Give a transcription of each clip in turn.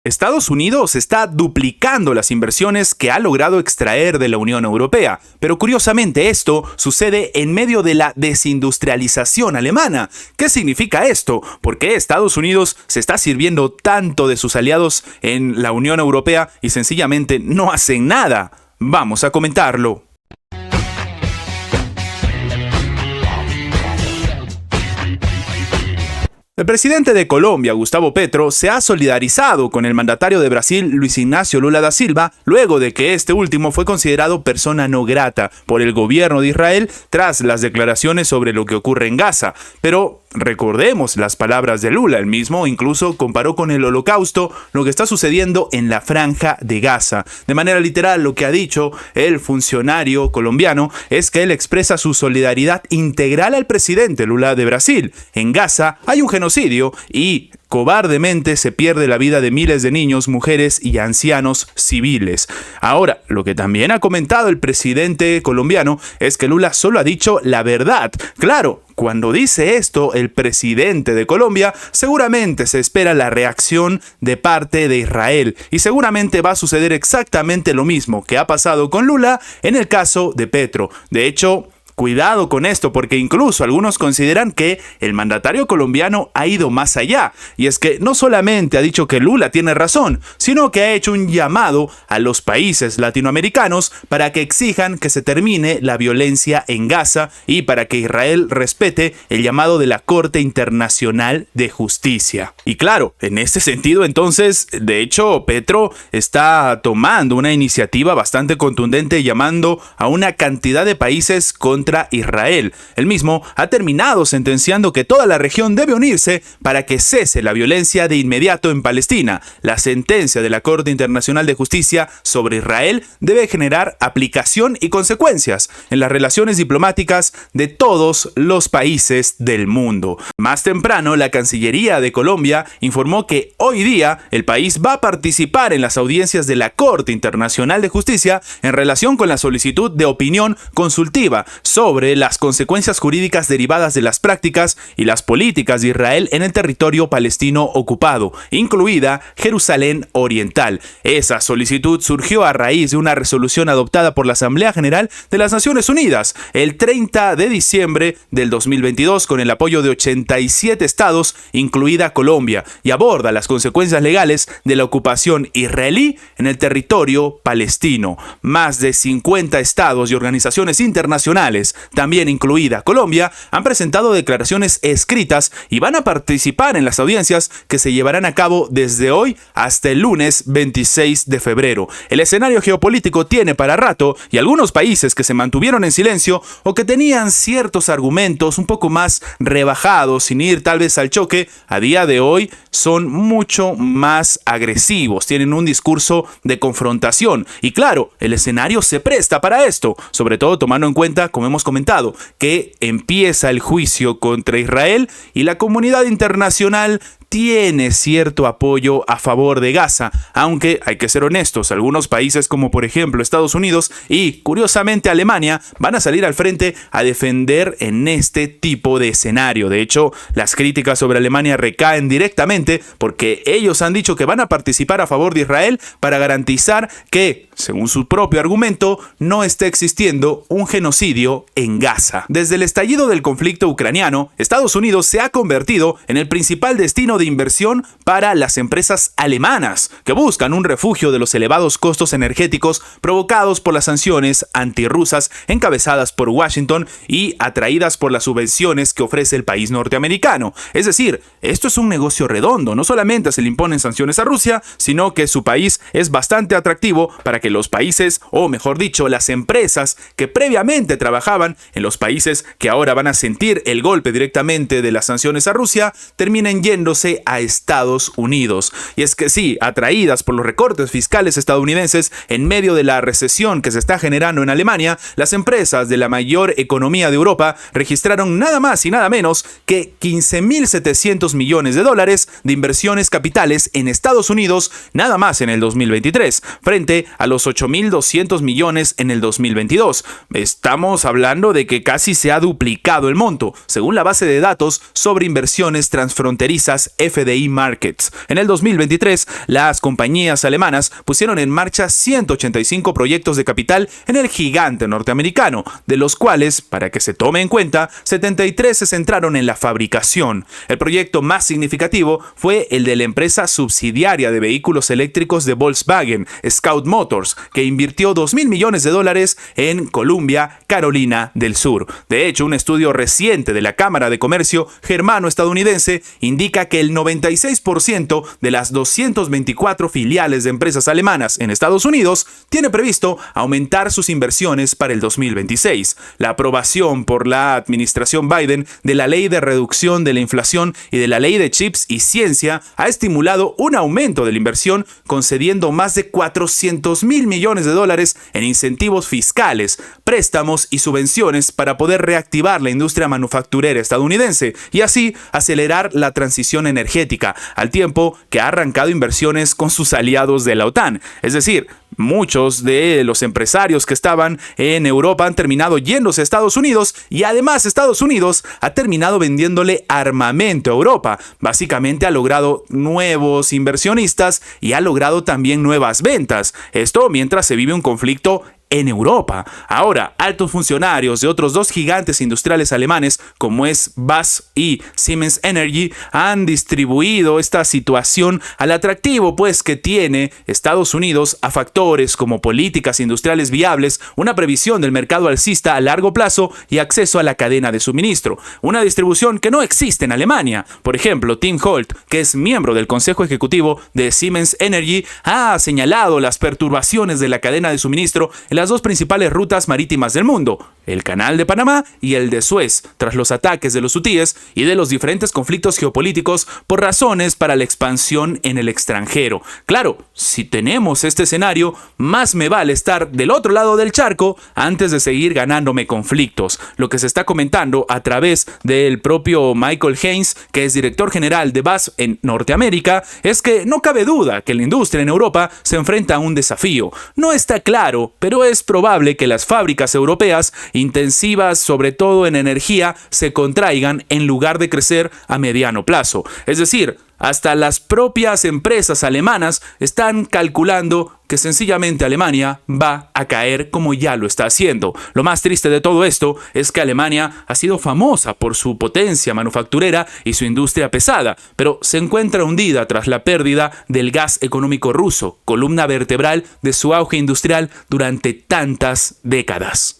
Estados Unidos está duplicando las inversiones que ha logrado extraer de la Unión Europea, pero curiosamente esto sucede en medio de la desindustrialización alemana. ¿Qué significa esto? ¿Por qué Estados Unidos se está sirviendo tanto de sus aliados en la Unión Europea y sencillamente no hacen nada? Vamos a comentarlo. El presidente de Colombia, Gustavo Petro, se ha solidarizado con el mandatario de Brasil, Luis Ignacio Lula da Silva, luego de que este último fue considerado persona no grata por el gobierno de Israel tras las declaraciones sobre lo que ocurre en Gaza. Pero recordemos las palabras de Lula, el mismo incluso comparó con el Holocausto lo que está sucediendo en la franja de Gaza. De manera literal, lo que ha dicho el funcionario colombiano es que él expresa su solidaridad integral al presidente Lula de Brasil. En Gaza hay un genocidio y cobardemente se pierde la vida de miles de niños, mujeres y ancianos civiles. Ahora, lo que también ha comentado el presidente colombiano es que Lula solo ha dicho la verdad. Claro, cuando dice esto el presidente de Colombia, seguramente se espera la reacción de parte de Israel y seguramente va a suceder exactamente lo mismo que ha pasado con Lula en el caso de Petro. De hecho, cuidado con esto, porque incluso algunos consideran que el mandatario colombiano ha ido más allá. Y es que no solamente ha dicho que Lula tiene razón, sino que ha hecho un llamado a los países latinoamericanos para que exijan que se termine la violencia en Gaza y para que Israel respete el llamado de la Corte Internacional de Justicia. Y claro, en este sentido entonces, de hecho, Petro está tomando una iniciativa bastante contundente llamando a una cantidad de países contra Israel. Él mismo ha terminado sentenciando que toda la región debe unirse para que cese la violencia de inmediato en Palestina. La sentencia de la Corte Internacional de Justicia sobre Israel debe generar aplicación y consecuencias en las relaciones diplomáticas de todos los países del mundo. Más temprano, la Cancillería de Colombia informó que hoy día el país va a participar en las audiencias de la Corte Internacional de Justicia en relación con la solicitud de opinión consultiva sobre las consecuencias jurídicas derivadas de las prácticas y las políticas de Israel en el territorio palestino ocupado, incluida Jerusalén Oriental. Esa solicitud surgió a raíz de una resolución adoptada por la Asamblea General de las Naciones Unidas el 30 de diciembre del 2022 con el apoyo de 87 estados, incluida Colombia, y aborda las consecuencias legales de la ocupación israelí en el territorio palestino. Más de 50 estados y organizaciones internacionales, también incluida Colombia, han presentado declaraciones escritas y van a participar en las audiencias que se llevarán a cabo desde hoy hasta el lunes 26 de febrero. El escenario geopolítico tiene para rato y algunos países que se mantuvieron en silencio o que tenían ciertos argumentos un poco más rebajados sin ir tal vez al choque, a día de hoy son mucho más agresivos, tienen un discurso de confrontación y claro, el escenario se presta para esto, sobre todo tomando en cuenta, como hemos comentado, que empieza el juicio contra Israel y la comunidad internacional tiene cierto apoyo a favor de Gaza, aunque hay que ser honestos, algunos países como por ejemplo Estados Unidos y curiosamente Alemania van a salir al frente a defender en este tipo de escenario. De hecho, las críticas sobre Alemania recaen directamente porque ellos han dicho que van a participar a favor de Israel para garantizar que, según su propio argumento, no esté existiendo un genocidio en Gaza. Desde el estallido del conflicto ucraniano, Estados Unidos se ha convertido en el principal destino de inversión para las empresas alemanas, que buscan un refugio de los elevados costos energéticos provocados por las sanciones antirrusas encabezadas por Washington y atraídas por las subvenciones que ofrece el país norteamericano. Es decir, esto es un negocio redondo, no solamente se le imponen sanciones a Rusia, sino que su país es bastante atractivo para que los países, o mejor dicho, las empresas que previamente trabajaban en los países que ahora van a sentir el golpe directamente de las sanciones a Rusia, terminen yéndose a Estados Unidos. Y es que sí, atraídas por los recortes fiscales estadounidenses en medio de la recesión que se está generando en Alemania, las empresas de la mayor economía de Europa registraron nada más y nada menos que 15.700 millones de dólares de inversiones capitales en Estados Unidos nada más en el 2023, frente a los 8.200 millones en el 2022. Estamos hablando de que casi se ha duplicado el monto, según la base de datos sobre inversiones transfronterizas FDI Markets. En el 2023, las compañías alemanas pusieron en marcha 185 proyectos de capital en el gigante norteamericano, de los cuales, para que se tome en cuenta, 73 se centraron en la fabricación. El proyecto más significativo fue el de la empresa subsidiaria de vehículos eléctricos de Volkswagen, Scout Motors, que invirtió $2.000 millones en Columbia, Carolina del Sur. De hecho, un estudio reciente de la Cámara de Comercio germano-estadounidense indica que el 96% de las 224 filiales de empresas alemanas en Estados Unidos tiene previsto aumentar sus inversiones para el 2026. La aprobación por la administración Biden de la Ley de Reducción de la Inflación y de la Ley de Chips y Ciencia ha estimulado un aumento de la inversión, concediendo más de $400.000 millones en incentivos fiscales, préstamos y subvenciones para poder reactivar la industria manufacturera estadounidense y así acelerar la transición energética, al tiempo que ha arrancado inversiones con sus aliados de la OTAN. Es decir, muchos de los empresarios que estaban en Europa han terminado yéndose a Estados Unidos y además Estados Unidos ha terminado vendiéndole armamento a Europa. Básicamente ha logrado nuevos inversionistas y ha logrado también nuevas ventas. Esto mientras se vive un conflicto en Europa. Ahora, altos funcionarios de otros dos gigantes industriales alemanes, como es BASF y Siemens Energy, han distribuido esta situación al atractivo que tiene Estados Unidos a factores como políticas industriales viables, una previsión del mercado alcista a largo plazo y acceso a la cadena de suministro. Una distribución que no existe en Alemania. Por ejemplo, Tim Holt, que es miembro del Consejo Ejecutivo de Siemens Energy, ha señalado las perturbaciones de la cadena de suministro en las dos principales rutas marítimas del mundo, el Canal de Panamá y el de Suez, tras los ataques de los hutíes y de los diferentes conflictos geopolíticos por razones para la expansión en el extranjero. Claro, si tenemos este escenario, más me vale estar del otro lado del charco antes de seguir ganándome conflictos. Lo que se está comentando a través del propio Michael Haynes, que es director general de BASF en Norteamérica, es que no cabe duda que la industria en Europa se enfrenta a un desafío. No está claro, pero es probable que las fábricas europeas, intensivas sobre todo en energía, se contraigan en lugar de crecer a mediano plazo. Es decir, hasta las propias empresas alemanas están calculando que sencillamente Alemania va a caer como ya lo está haciendo. Lo más triste de todo esto es que Alemania ha sido famosa por su potencia manufacturera y su industria pesada, pero se encuentra hundida tras la pérdida del gas económico ruso, columna vertebral de su auge industrial durante tantas décadas.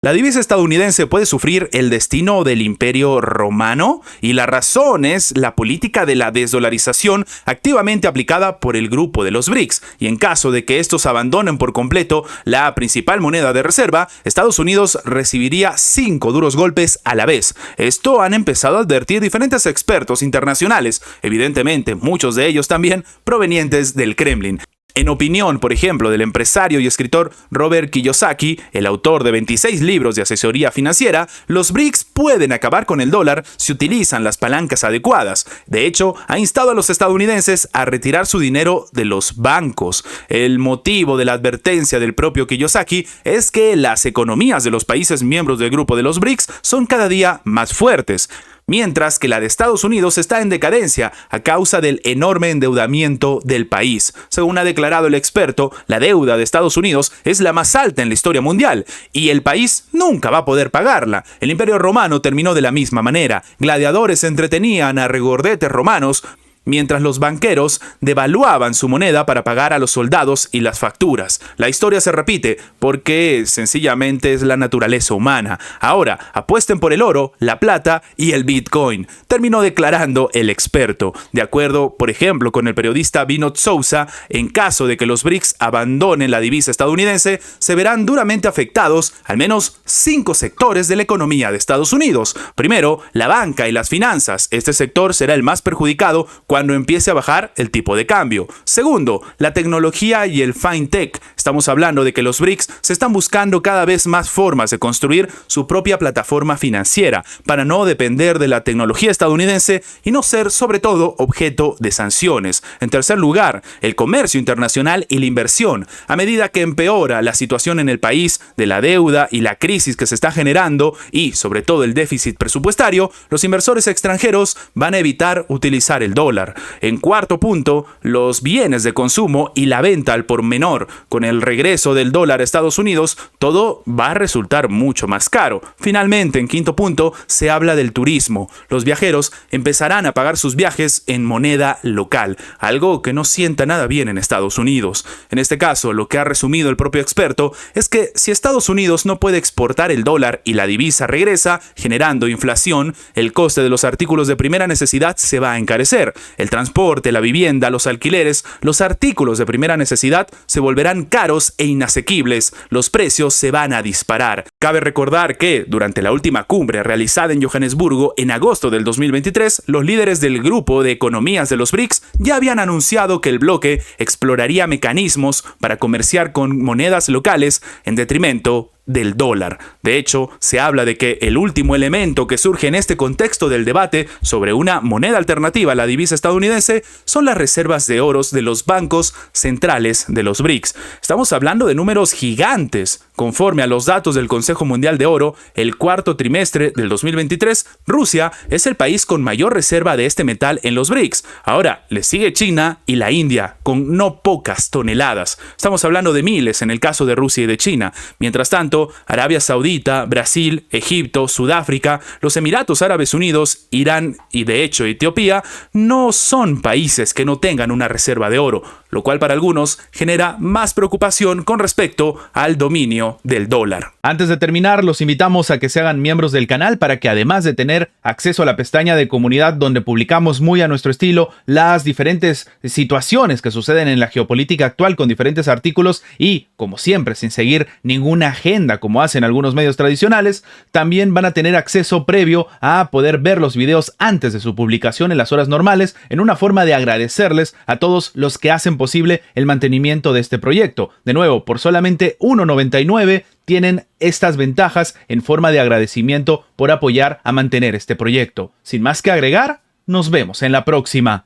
La divisa estadounidense puede sufrir el destino del Imperio Romano y la razón es la política de la desdolarización activamente aplicada por el grupo de los BRICS, y en caso de que estos abandonen por completo la principal moneda de reserva, Estados Unidos recibiría 5 duros golpes a la vez. Esto han empezado a advertir diferentes expertos internacionales, evidentemente muchos de ellos también provenientes del Kremlin. En opinión, por ejemplo, del empresario y escritor Robert Kiyosaki, el autor de 26 libros de asesoría financiera, los BRICS pueden acabar con el dólar si utilizan las palancas adecuadas. De hecho, ha instado a los estadounidenses a retirar su dinero de los bancos. El motivo de la advertencia del propio Kiyosaki es que las economías de los países miembros del grupo de los BRICS son cada día más fuertes, mientras que la de Estados Unidos está en decadencia a causa del enorme endeudamiento del país. Según ha declarado el experto, la deuda de Estados Unidos es la más alta en la historia mundial y el país nunca va a poder pagarla. El Imperio Romano terminó de la misma manera. Gladiadores entretenían a regordetes romanos, mientras los banqueros devaluaban su moneda para pagar a los soldados y las facturas. La historia se repite porque sencillamente es la naturaleza humana. Ahora, apuesten por el oro, la plata y el Bitcoin, terminó declarando el experto. De acuerdo, por ejemplo, con el periodista Vinod Sousa, en caso de que los BRICS abandonen la divisa estadounidense, se verán duramente afectados al menos 5 sectores de la economía de Estados Unidos. Primero, la banca y las finanzas. Este sector será el más perjudicado cuando empiece a bajar el tipo de cambio. Segundo, la tecnología y el fintech Estamos hablando de que los BRICS se están buscando cada vez más formas de construir su propia plataforma financiera para no depender de la tecnología estadounidense y no ser, sobre todo, objeto de sanciones. En tercer lugar, el comercio internacional y la inversión. A medida que empeora la situación en el país de la deuda y la crisis que se está generando y, sobre todo, el déficit presupuestario, los inversores extranjeros van a evitar utilizar el dólar. En cuarto punto, los bienes de consumo y la venta al por menor. Con el regreso del dólar a Estados Unidos, todo va a resultar mucho más caro. Finalmente, en quinto punto, se habla del turismo. Los viajeros empezarán a pagar sus viajes en moneda local, algo que no sienta nada bien en Estados Unidos. En este caso, lo que ha resumido el propio experto es que si Estados Unidos no puede exportar el dólar y la divisa regresa, generando inflación, el coste de los artículos de primera necesidad se va a encarecer. El transporte, la vivienda, los alquileres, los artículos de primera necesidad se volverán caros e inasequibles. Los precios se van a disparar. Cabe recordar que, durante la última cumbre realizada en Johannesburgo en agosto del 2023, los líderes del grupo de economías de los BRICS ya habían anunciado que el bloque exploraría mecanismos para comerciar con monedas locales en detrimento del dólar. De hecho, se habla de que el último elemento que surge en este contexto del debate sobre una moneda alternativa a la divisa estadounidense son las reservas de oro de los bancos centrales de los BRICS. Estamos hablando de números gigantes. Conforme a los datos del Consejo Mundial de Oro, el cuarto trimestre del 2023, Rusia es el país con mayor reserva de este metal en los BRICS. Ahora, le sigue China y la India, con no pocas toneladas. Estamos hablando de miles en el caso de Rusia y de China. Mientras tanto, Arabia Saudita, Brasil, Egipto, Sudáfrica, los Emiratos Árabes Unidos, Irán y de hecho Etiopía no son países que no tengan una reserva de oro, lo cual para algunos genera más preocupación con respecto al dominio del dólar. Antes de terminar, los invitamos a que se hagan miembros del canal para que, además de tener acceso a la pestaña de comunidad donde publicamos muy a nuestro estilo las diferentes situaciones que suceden en la geopolítica actual con diferentes artículos y, como siempre, sin seguir ninguna agenda como hacen algunos medios tradicionales, también van a tener acceso previo a poder ver los videos antes de su publicación en las horas normales, en una forma de agradecerles a todos los que hacen posible el mantenimiento de este proyecto. De nuevo, por solamente $1.99 tienen estas ventajas en forma de agradecimiento por apoyar a mantener este proyecto. Sin más que agregar, nos vemos en la próxima.